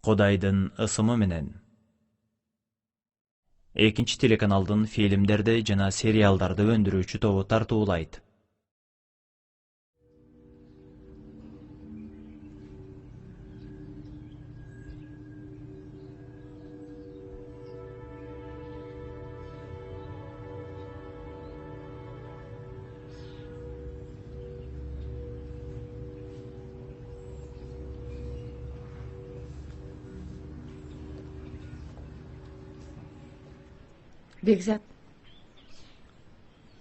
Кудайдын ысымы менен. Экинчи телеканалдын фильмдерди жана сериалдарды өндүрүүчү тобу тартуулайт. Бекзат,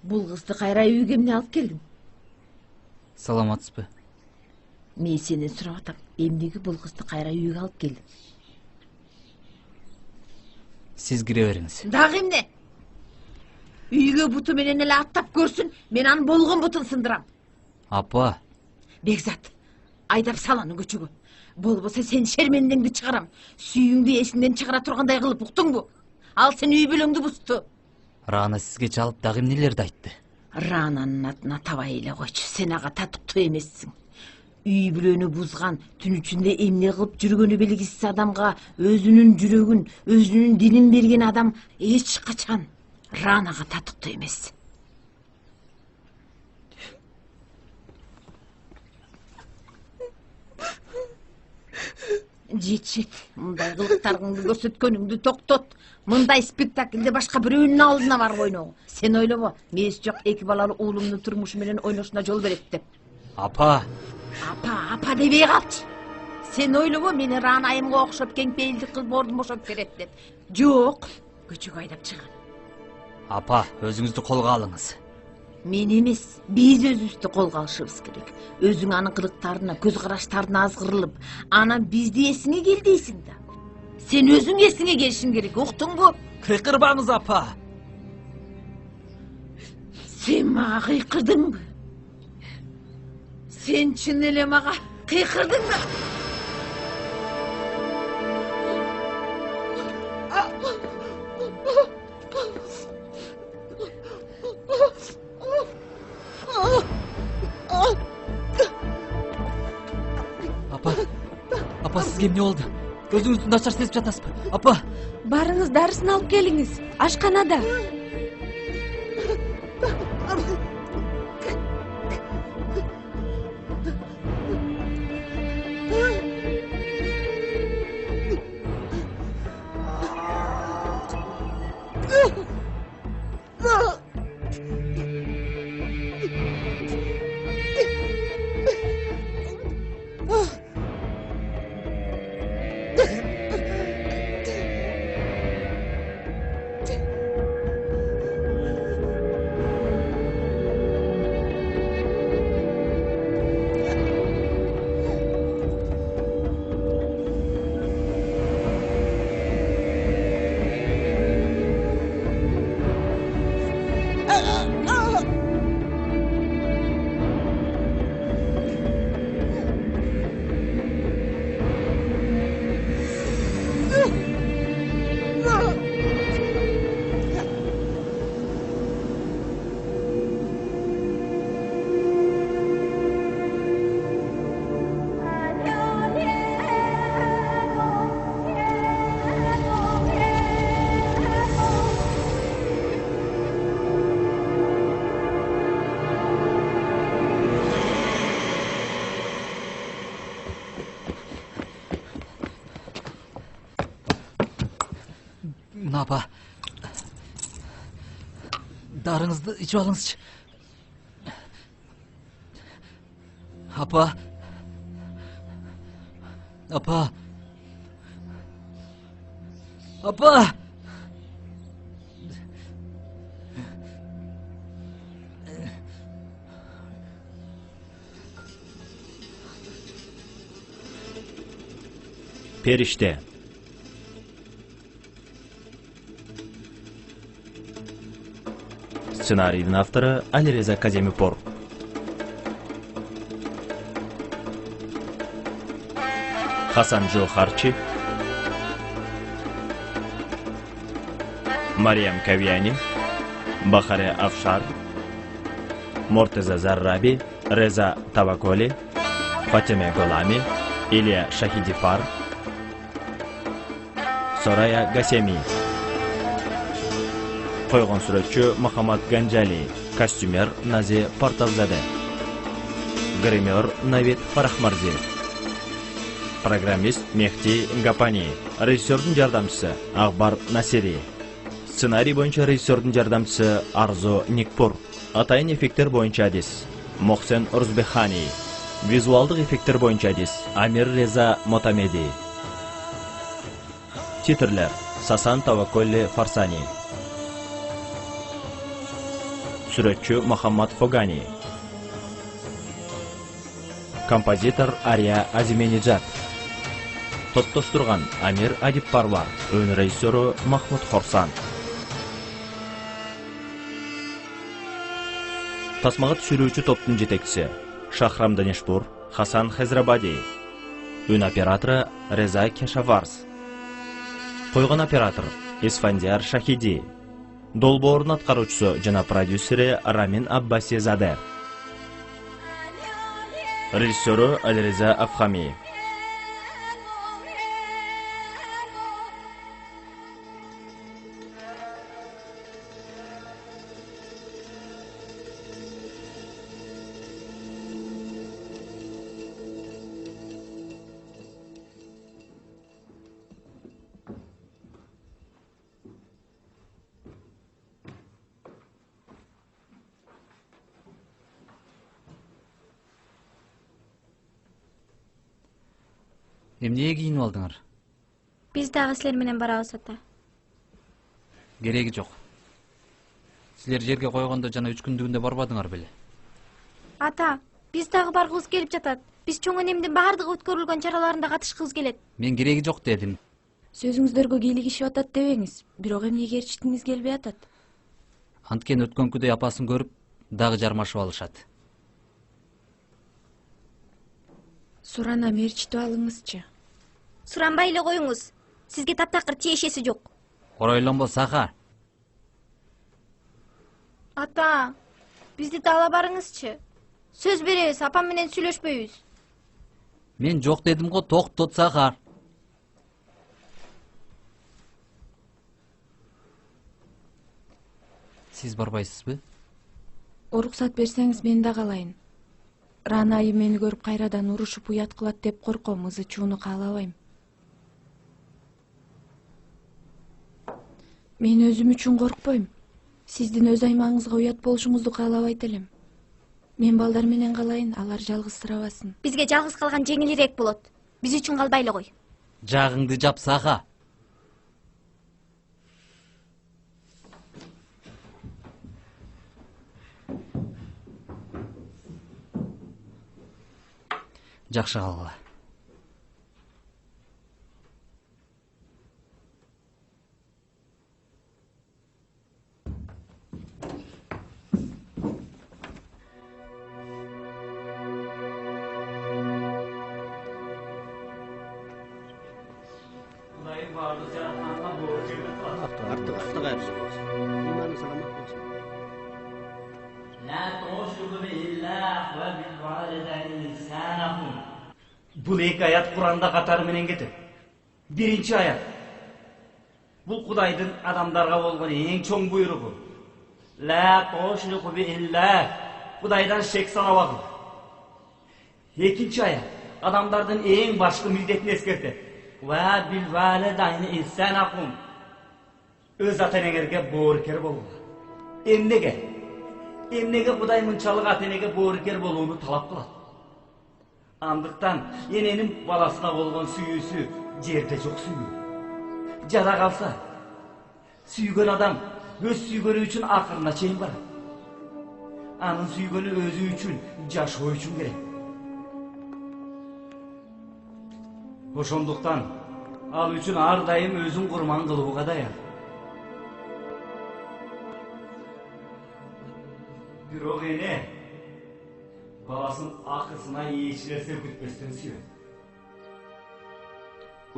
бул кызды кайра үйгө эмне алып келдиң? Саламатсызбы? Мен сенен сурап атам, эмнеге бул кызды кайра үйгө алып келдиң? Сиз кире бериңиз. Дагы эмне? Үйгө буту менен эле аттап көрсүн, мен анын болгон бутун сындырам. Апа. Бекзат, айдап сал аны көчөгө. Болбосо сен шермендеңди чыгарам. Сүйүңдү эсиңден чыгара тургандай кылып, уктуңбу? Ал сен үй бүлөңдү бусту. Рана сизге чалып дагы эмнелерди айтты? Рананын атына табай эле койчу, сен ага татыктуу эмессиң. Үй бүлөнү бузган, түн ичинде эмне кылып жүргөнү белгисиз адамга өзүнүн жүрөгүн, өзүнүн динин берген адам эч качан Ранага татыктуу эмес. Жетишет, мындай кылыктарыңды көрсөткөнүңдү токтот. Мындай спектакльде башка бирөөнүн алдына барып ойногу. Сен ойлобо, мээси жок эки балалуу уулумдун турмушу менен ойношуна жол берет деп. Апа. Апа дебей калчы. Сен ойлобо, мени Рана айымга окшоп кеңпейилдик кылып ордун бошоп берет деп. Жок, көчөгө айдап чыгам. Апа, өзүңүздү колго алыңыз. Мен эмес, биз өзүбүздү колго алышыбыз керек. Өзүң анын кылыктарына, көз караштарына азгырылып, анан бизди эсиңе кел дейсиң да. Сен өзүң эсиңе келишиң керек, уктуңбу? Кыйкырбаңыз, апа. Сен мага кыйкырдыңбы? Сен чын эле мага кыйкырдыңбы? Апа, сизге эмне болду? Өзүңүздү начар сезип жатасызбы? Апа! Барыңыз, дарысын алып келиңиз. Ашканада. Апа, дарыңызды ичип алыңызчы. Апа. Апа. Апа. Периште. Сценарийдин автору Алиреза Каземипор. Хасан Джохарчи, Мариям Кавьяни, Бахаре Афшар, Мортеза Зарраби, Реза Таваколи, Фатиме Голами, Илья Шахидифар, Soraya Gasemi. Koyğun suratçı Muhammad Ganjali. Kostümer Nazi Portavzade. Grimör Navid Farahmarzi. Programmist Mehdi Ngapani. Rejissörün yardımcısı Akbar Nasiri. Ssenariy boyunca rejissörün yardımcısı Arzu Nikpur. Atayın effektler boyunca adis Mohsen Urzbekhani. Vizualdıq effektler boyunca adis Amir Reza Motamedi. Titrler Sasan Tavakolli Farsani. Suratçı Muhammad Fogani. Kompozitor Arya Azimenijat. Tottuşturgan Amir Adipparvar. Ön rejissörü Mahmud Khorsan. Tasmağa düşürүүчү топтун жетекчиси Шахрам Данишпур, Хасан Хезрабади. Өн оператору Реза Кешаварс. Койгон оператор Исфандияр Шахиди. Долбоордун аткаруучусу жана продюсери Рамин Аббасизаде. Режиссеру Алиреза Афхами. Эмнеге кийинип алдыңар? Биз дагы силер менен барабыз ата. Кереги жок. Силер жерге койгондо жана 3 күндүгүндө барбадыңар беле? Ата, биз дагы баргыбыз келип жатат. Биз чоң энемдин баардык өткөрүлгөн чараларында катышкыбыз келет. Мен кереги жок дедим. Сөзүңүздөргө кийлигишип атат дебеңиз. Бирок эмнеге эрчиткиңиз келбей атат? Анткени өткөнкүдөй апасын көрүп, дагы жармашып алышат. Суранам, эрчитип алыңызчы. Суранбай эле коюңуз. Сизге таптакыр тиешеси жок. Оройлонбо Саха. Ата, бизди да ала барыңызчы. Сөз беребиз, апам менен сүйлөшпөйбүз. Мен жок дедим го, токтот Саха. Сиз барбайсызбы? Уруксат берсеңиз мен да калайын. Рана айым мени көрүп кайрадан урушуп уят кылат деп корком, ызы-чууну каалабайм. Мен өзүм үчүн коркпойм. Сиздин өз аймагыңызга уят болушуңузду каалабайт элем. Мен балдар менен калайын, алар жалгызсырабасын. Бизге жалгыз калган жеңилирээк болот. Биз үчүн калбай эле кой. Жагыңды жап Саха. Жакшы калгыла. Бұл екі аят Құранда қатары менен кетет. Биринчи аят. Бұл Құдайдың адамдарға болған ең чоң бұйрығы. Ла тошрику биллах. Құдайдан шек санабагыл. Екінші аят. Адамдардың ең башқы милдетін ескертет. Ва бил валидайни ихсанакум. Өз ата-энеңерге боорукер болуңар. Эмнеге Құдай мынчалык ата-энеге боорукер болууну талап кылат? Андыктан эненин баласына болгон сүйүүсү жерде жок сүйүү. Жада калса, сүйгөн адам өз сүйгөнү үчүн акырына чейин барат. Анын сүйгөнү өзү үчүн, жашоо үчүн керек. Ошондуктан ал үчүн ар дайым өзүн курман кылууга даяр. Бирок эне баласын акысына эч нерсе күтпестен сүйөт.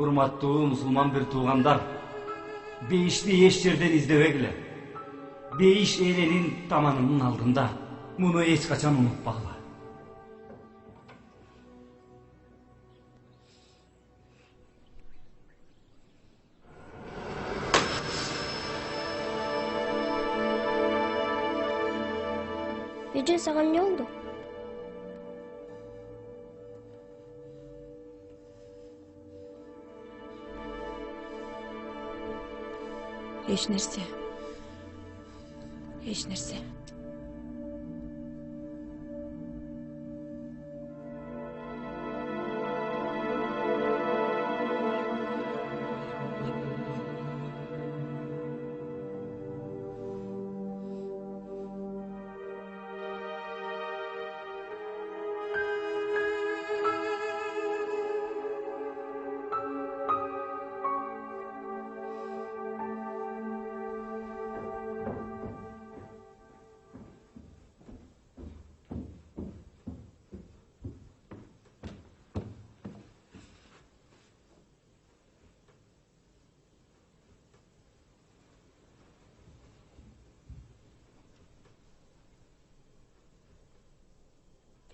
Урматтуу мусулман бир туугандар, бейишти эч жерден издебегиле. Бейиш эненин таманынын алдында. Муну эч качан унутпагыла. Эже, сага эмне болду? Эч нерсе. Эч нерсе.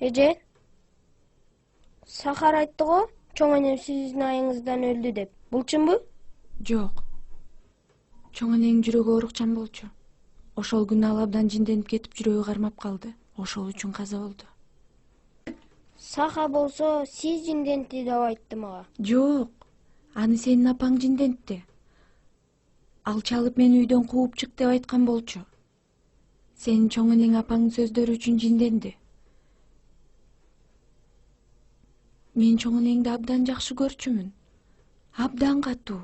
Эже, Сахар айтты го, чоң энем сиздин айыңыздан өлдү деп. Бул чынбы? Жок. Чоң энең жүрөгү оорукчан болчу. Ошол күнү ал абдан жинденип кетип жүрөгү кармап калды. Ошол үчүн каза болду. Саха болсо, сиз жиндентти деп айтты мага. Жок. Аны сенин апаң жиндентти. Ал чалып мени үйдөн кууп чык деп айткан болчу. Сенин чоң энең апаңдын сөздөрү үчүн жинденди. Мен чоң энеңди абдан жакшы көрчүмүн. Абдан катуу.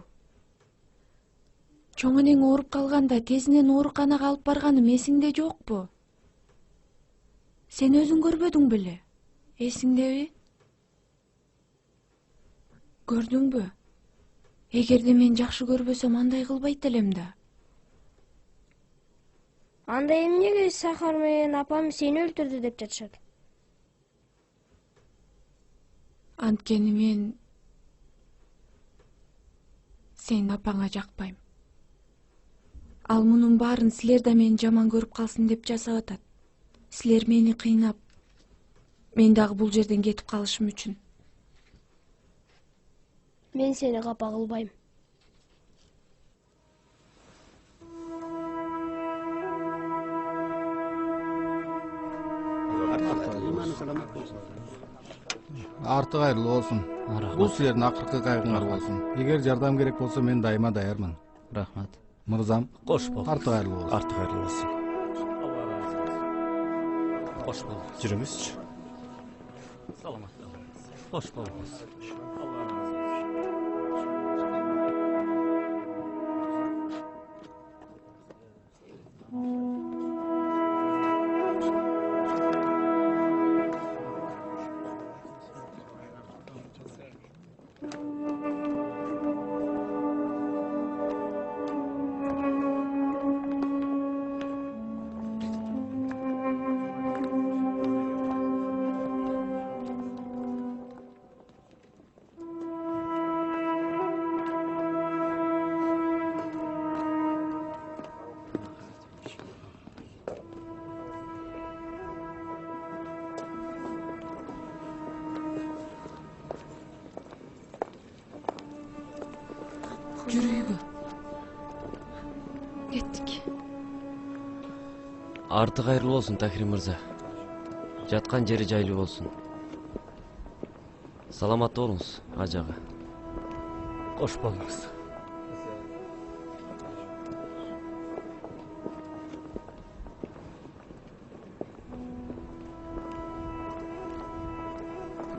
Чоң энең ооруп калганда тезинен ооруканага алып барганым эсиңде жокпу? Сен өзүң көрбөдүң беле? Эсиңдеби? Көрдүңбү? Эгерде мен жакшы көрбөсөм, андай кылбайт элем да. Анда эмнеге Сахар менен апам сени өлтүрдү деп жатышат? Анткени мен сенин апаңа жакпайм. Ал мунун баарын силер да мени жаман көрүп калсын деп жасап атат. Силер мени кыйнап, мен дагы бул жерден кетип калышым үчүн. Мен сени капа кылбайм. Арты кайрылуу болсун. Бул силердин акыркы кайгыңар болсун. Эгер жардам керек болсо, мен дайыма даярмын. Рахмат. Мырзам, Кош бол. арты кайрылуу болсун. Арты кайрылуу болсун. Кош бол. Жүрүңүзчү. Саламат болуңуз. Кош болуңуз. Жүрөйгү. Кеттик. Арты кайрылуу болсун, Тахир мырза. Жаткан жери жайлуу болсун. Саламатты болуңуз, ажага. Кош болуңуз.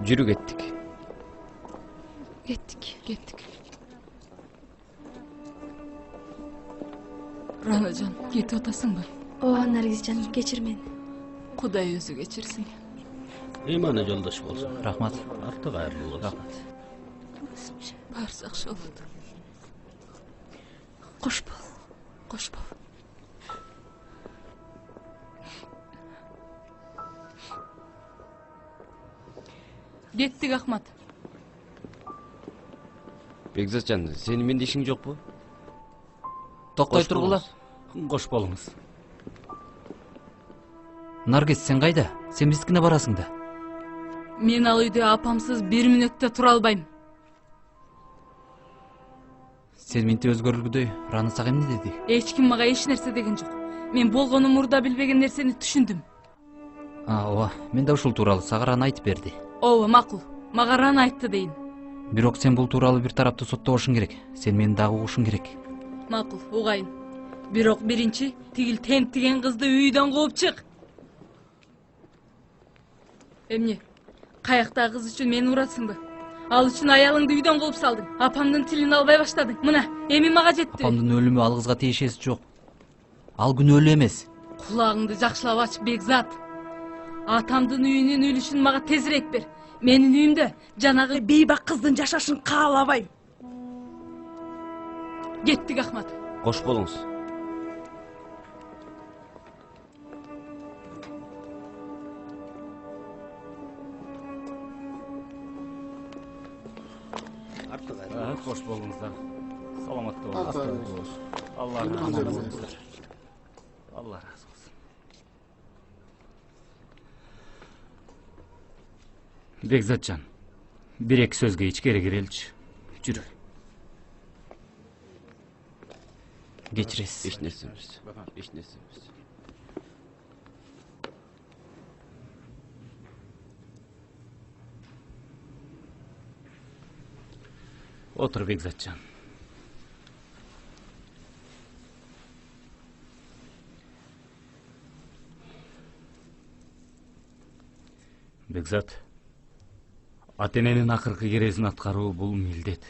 Жүрү кеттик. Кеттик. Ранажан, кетип атасыңбы? Ооба, Наргизжан, кечир мени. Кудай өзү кечирсин. Ыйманы жолдош болсун. Рахмат. Арты кайрылуу болсун. Рахмат. Баарысы жакшы болот. Кош бол. Кеттик, Ахмат. Бекзатжан, сенин менде ишиң жокпу? Токтой тургула. Кош болуңуз. Наргиз, сен кайда? Сен бизикине барасың да. Мен ал үйдө апамсыз бир мүнөттө тура албайм. Сен менти өзгөрүлгүдөй, Рана сага эмне деди? Эч ким мага эч нерсе деген жок. Мен болгону мурда билбеген нерсени түшүндүм. ооба, мен да ушул тууралуу сага Рана айтып берди. Ооба, макул. Мага Рана айтты дейин. Бирок сен бул тууралуу бир тараптуу соттобошуң керек. Сен мени дагы угушуң керек. Макул, угайын. Бирок биринчи тигил тентиген кызды үйдөн кууп чык. Эмне? Каяктагы кыз үчүн мени урасыңбы? Ал үчүн аялыңды үйдөн кууп салдың. Апамдын тилин албай баштадың. Мына, эми мага жетти. Апамдын өлүмү ал кызга тиешеси жок. Ал күнөөлүү эмес. Кулагыңды жакшылап ач, Бекзат. Атамдын үйүнүн үлүшүн мага тезирээк бер. Менин үйүмдө жанагы бейбак кыздын жашашын каалабайм. Кеттик, Ахмат. Кош болуңуз. Кош болуңуздар. Саламатта болуңуздар. Алла разы болсун. Алла разы болсун. Бекзатжан, бир-эки сөзгө ичкери киреличи. Жүрү. Кечиресиз. Эч нерсемиз. Отур, Бекзатжан. Бекзат, ата-эненин акыркы керезин аткаруу бул милдет.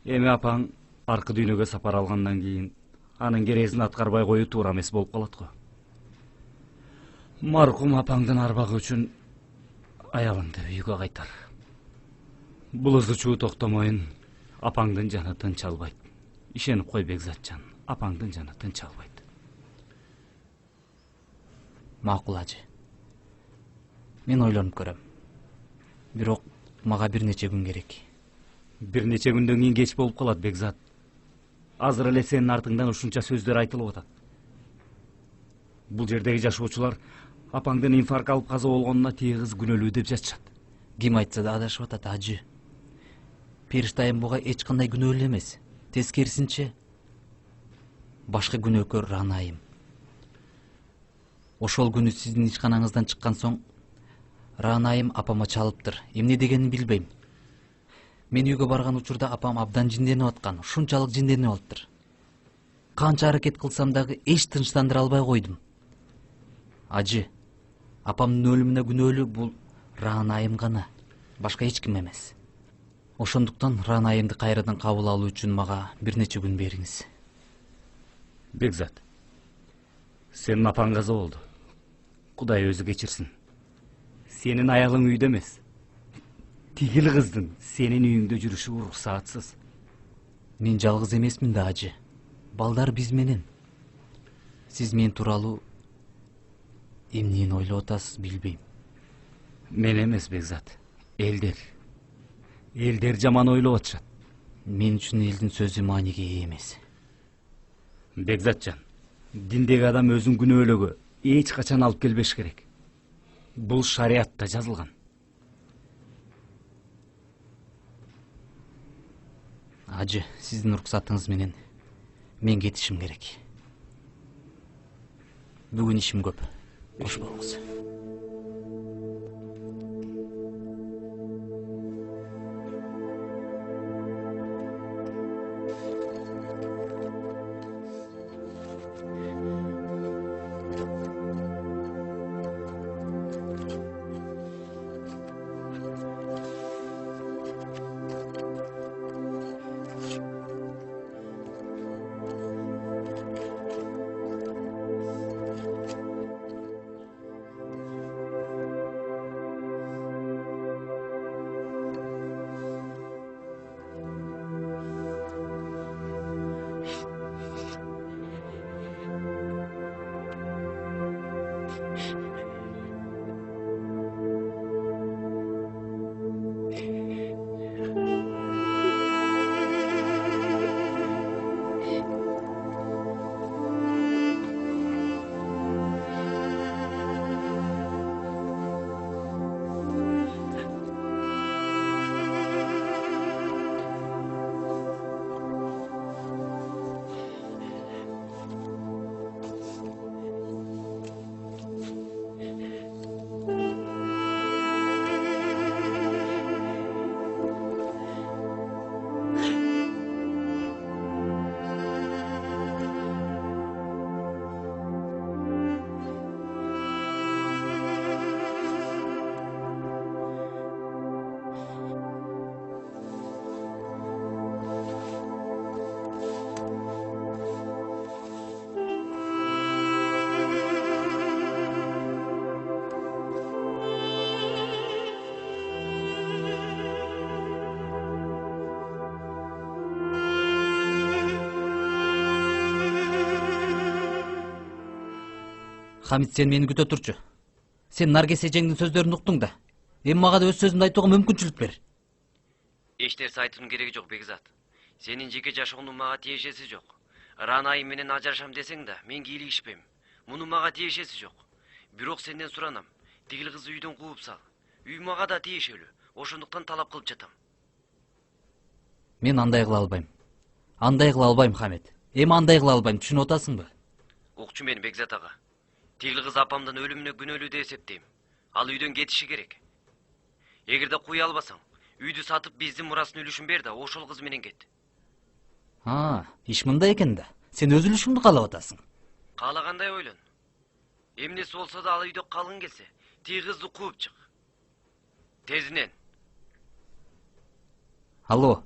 Эми апаң аркы дүйнөгө сапар алгандан кийин анын керезин аткарбай коюу туура эмес болуп калат го. Маркум апаңдын арбагы үчүн аялыңды үйгө кайтар. Бул ызы чуу токтомойун, апаңдын жаны тынч албайт. Ишенип кой, Бекзатжан, апаңдын жаны тынч албайт. Макул, ажы. Мен ойлонуп көрөм. Бирок мага бир нече күн керек. Бир нече күндөн кийин кеч болуп калат, Бекзат. Азыр эле сенин артыңдан ушунча сөздөр айтылып атат. Бул жердеги жашоочулар апаңдын инфаркт алып каза болгонуна тегиз күнөөлүү деп жатышат. Ким айтса да адашып атат, ажы. Периштайым буга эч кандай күнөөлүү эмес. Тескерисинче башкы күнөөкөр Ранайым. Ошол күнү сиздин ишканаңыздан чыккан соң Ранайым апама чалыптыр. Эмне дегенин билбейм. Мен үйгө барган учурда апам абдан жинденип аткан, ушунчалык жинденип алыптыр. Канча аракет кылсам дагы эч тынчтандыра албай койдум. Ажы, апамдын өлүмүнө күнөөлүү бул Ранайым гана, башка эч ким эмес. Ошондуктан Ранайымды кайрадан кабыл алуу үчүн мага бир нече күн бериңиз. Бекзат, сенин апаң каза болду. Кудай өзү кечирсин. Сенин аялың үйдө эмес. Тигил кыздын сенин үйүңдө жүрүшү уруксаатсыз. Мен жалгыз эмесмин да, ажы. Балдар биз менен. Сиз мен тууралуу эмнени ойлоп атасыз билбейм. Мен эмес, Бекзат. Элдер жаман ойлоп атышат. Мен үчүн элдин сөзү мааниге ээ эмес. Бекзатжан, диндеги адам өзүн күнөөлөөгө эч качан алып келбеш керек. Бул шариатта жазылган. Ажы, сиздин уруксатыңыз менен мен кетишим керек. Бүгүн ишим көп. Кош болуңуз. Хамит, сен мени күтө турчу. Сен Наргиз эжеңдин сөздөрүн уктуң да. Эми мага да өз сөзүмдү айтууга мүмкүнчүлүк бер. Эч нерсе айтуунун кереги жок, Бекзат. Сенин жеке жашооңдун мага тиешеси жок. Ранайым менен ажырашам десең да, мен кийлигишпейм. Муну мага тиешеси жок. Бирок сенден суранам. Тигил кызды үйдөн кууп сал. Үй мага да тиешелүү. Ошондуктан талап кылып жатам. Мен андай кыла албайм. Андай кыла албайм, Хамит. Эми андай кыла албайм, түшүнүп атасыңбы? Укчу мени, Бекзат ага. Тигил кыз апамдын өлүмүнө күнөөлүү деп эсептейм. Ал үйдөн кетиши керек. Эгерде куя албасаң, үйдү сатып биздин мурасын үлүшүн бер да ошол кыз менен кет. Иш мындай экен да. Сен өз үлүшүңдү каалап атасың. Каалагандай ойлон. Эмнеси болсо да ал үйдө калгың келсе, тиги кызды кууп чык. Тезинен. Алло.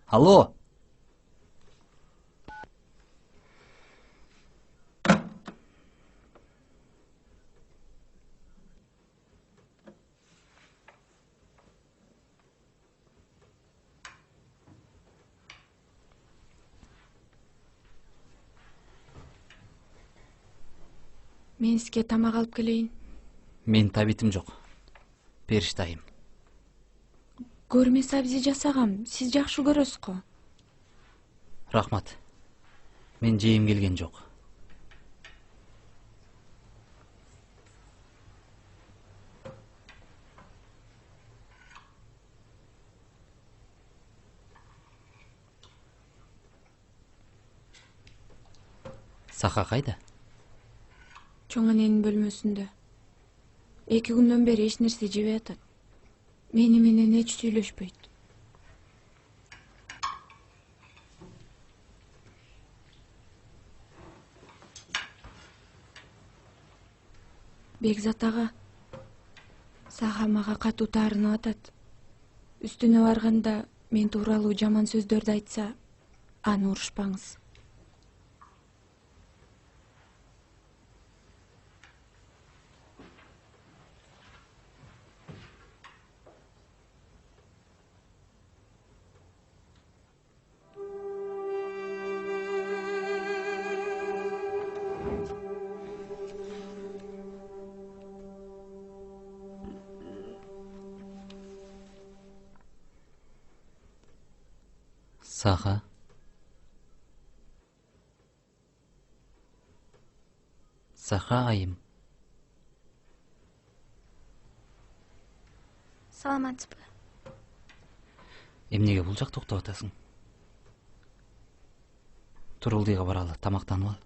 Алло. Мен сизге тамак алып келейин. Мен табитим жок. Периштайым. Көрмө сабзи жасагам. Сиз жакшы көрөсүз го. Рахмат. Мен жейим келген жок. Саха кайда? Чоң эненин бөлмөсүндө. 2 күндөн бери эч нерсе жебей атат. Мени менен эч сүйлөшпөйт. Бекзат ага, Саха мага катуу таарынып атат. Үстүнө барганда мен тууралуу жаман сөздөрдү айтса, аны урушпаңыз. Саха. Саха айым. Саламатсызбы? Эмнеге бул жакта уктап атасың? Турулдыйга баралы, тамактанып ал.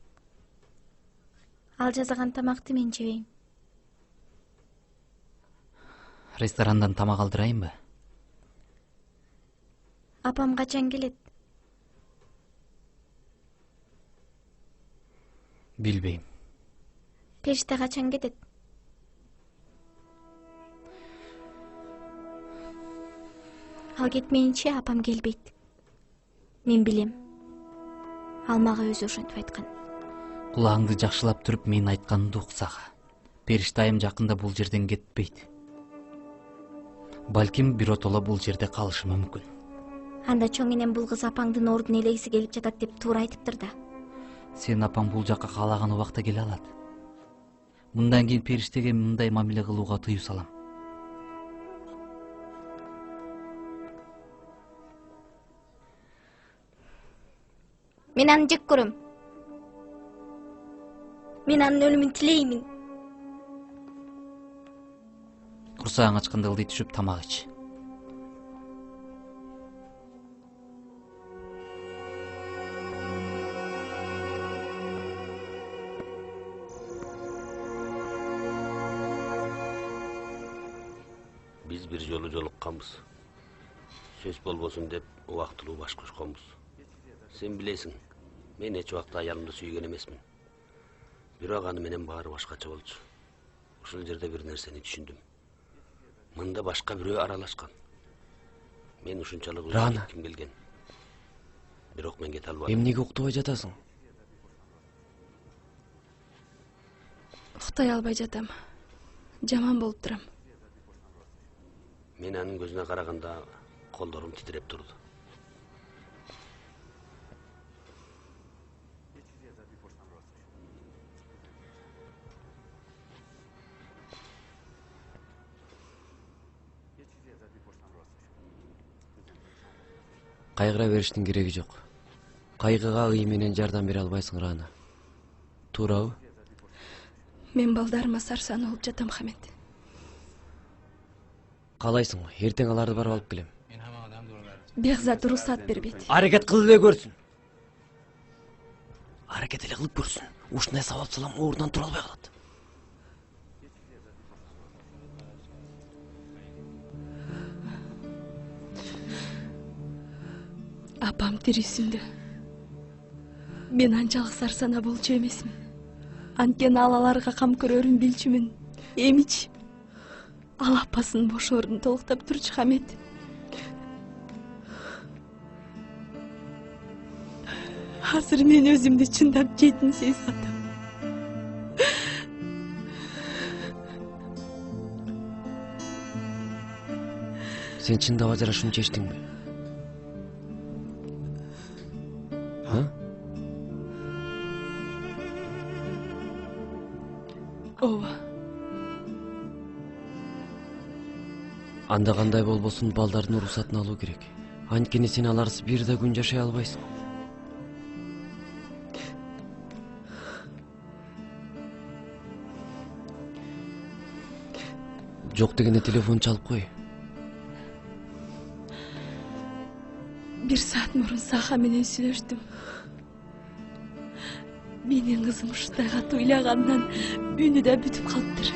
Ал жасаган тамакты мен жебейм. Ресторандан тамак алдырайынбы? Апам качан келет? Билбейм. Периште качан кетет? Ал кетмейинче апам келбейт. Мен билем. Ал мага өзү ошентип айткан. Кулагыңды жакшылап туруп менин айтканымды ук, Саха. Периштайым жакында бул жерден кетпейт. Балким биротоло бул жерде калышы мүмкүн. Анда чоң энем бул кыз апаңдын ордун ээлегиси келип жатат деп туура айтыптыр да. Сен апаң бул жакка каалаган убакта келе алат. Мындан кийин периштеге мындай мамиле кылууга тыюу салам. Мен аны жек көрөм. Мен анын өлүмүн тилеймин. Курсагың ачканда ылдый түшүп тамак ич. Биз бир жолу жолукканбыз. Сөз болбосун деп убактылуу баш кошконбуз. Сен билесиң, мен эч убакта аялымды сүйгөн эмесмин. Бирок аны менен баары башкача болчу. Ушул жерде бир нерсени түшүндүм. Мында башка бирөө аралашкан. Мен ушунчалык кетким келген. Бирок мен кете албадым. Эмнеге уктабай жатасың? Уктай албай жатам. Жаман болуп турам. Мен анын көзүнө караганда колдорум титиреп турду. Кайгыра бериштин кереги жок. Кайгыга ый менен жардам бере албайсың, Рана. Туурабы? Мен балдарыма сарсан болуп жатам, Хамет. Каалайсың, эртең аларды барып алып келем. Бекзат уруксат бербейт. Аракет кылып эле көрсүн. Аракет эле кылып көрсүн. Ушундай сабап салам ордунан тура албай калат. Апам тирисинде. Мен анчалык сарсана болчу эмесмин. Анткени ал аларга кам көрөрүн билчүмүн. Эмичи ал апасын бош ордун толуктап турчу, Хамет. Азыр мен өзүмдү чындап жетимсиз атам. Сен чындап ажырашууну чечтиңби? Ооба. Анда кандай болбосун балдардын уруксатын алуу керек. Анткени сен аларсыз бир да күн жашай албайсың. Жок дегенде телефон чалып кой. Бир саат мурун Саха менен сүйлөштүм. Менин кызым ушундай катуу ыйлагандан үнү да бүтүп калыптыр.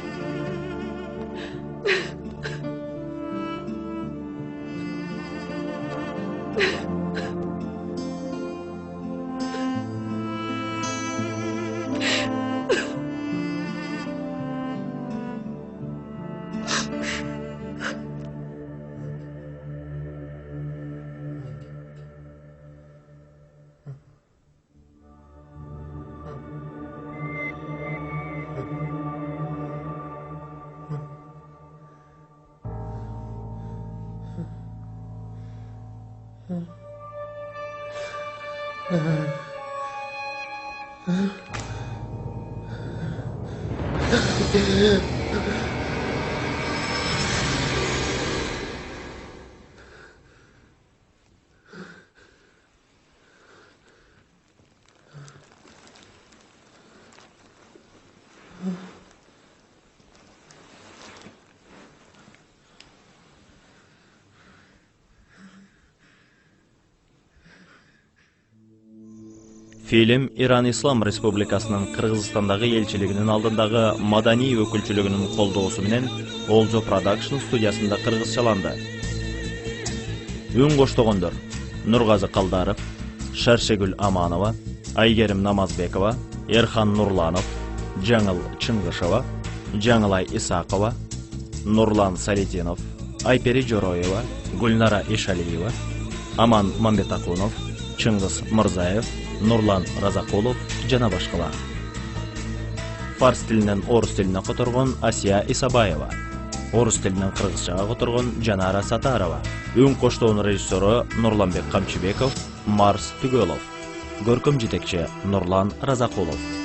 Film Иран Ислам Республикасынын Кыргызстандагы элчилигинин алдындагы маданий өкүлчүлүгүнүн колдоосу менен Олжо Production студиясында кыргызчаланды. Үн коштогондор: Нургазы Калдаров, Шаршегүл Аманова, Айгерим Намазбекова, Эрхан Нурланов, Жаңыл Чыңгышева, Жаңылай Исакова, Нурлан Салетинов, Айпери Жороева, Гүлнара Ишалиева, Аман Мамбетакунов, Чыңгыз Мырзаев, Нурлан Разакулов жана башкалар. Фарс тилинен орус тилине которгон Асия Исабаева, орус тилинен кыргызчага которгон Жанара Сатарова, үн коштоонун режиссеру Нурланбек Камчыбеков, Марс Түгөлов, көркөм жетекчи Нурлан Разакулов.